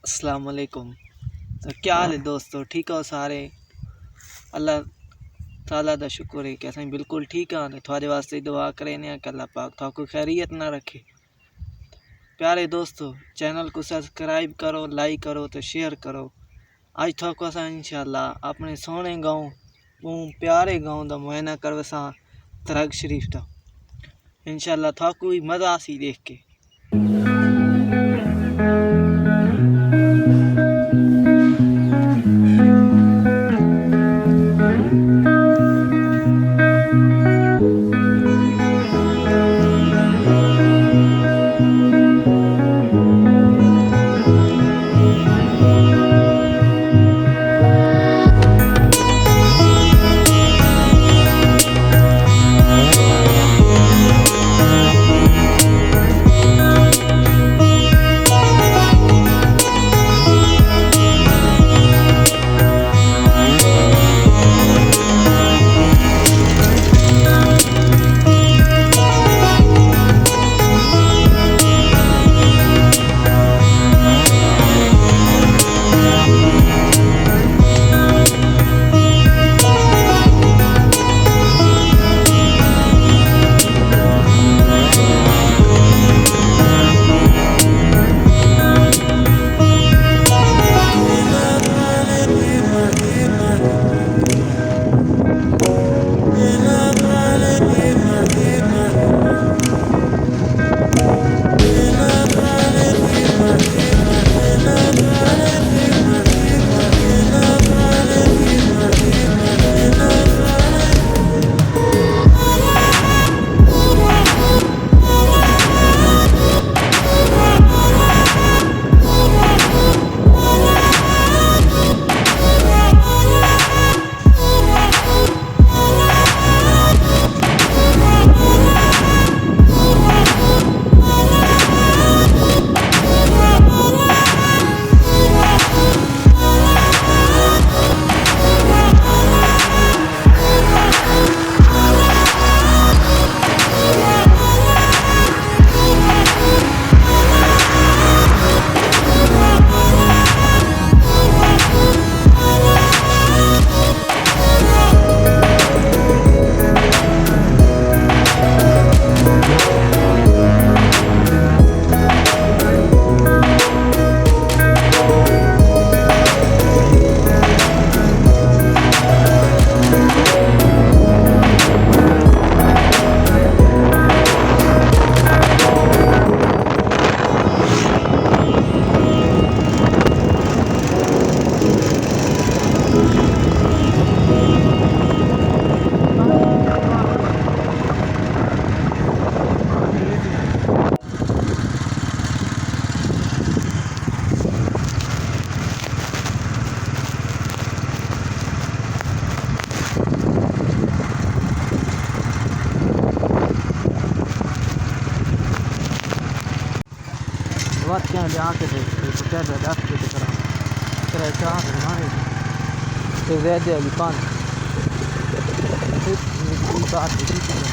अस्सलाम वालेकुम। तो क्या हाल है दोस्तों, ठीक हो सारे? अल्लाह ताला दा शुक्र है कि असें बिल्कुल ठीक हाँ। थोड़े वास्ते दुआ करें कि अल्लाह पाक थाको खैरियत ना रखे। प्यारे दोस्तों, चैनल को सब्सक्राइब करो, लाइक करो तो शेयर करो। आज थाको असां इंशाअल्लाह अपने सोहने गाँव प्यारे गाँव का मुआयना करवसां ट्रग शरीफ का। इंशाअल्लाह थाको भी मज़ा आसी देख के। Wat kan je aankijken? Ik vertel dat af te krijgen. Ik krijg het aan de man. Ik weet het, die pan. Ik zie het niet.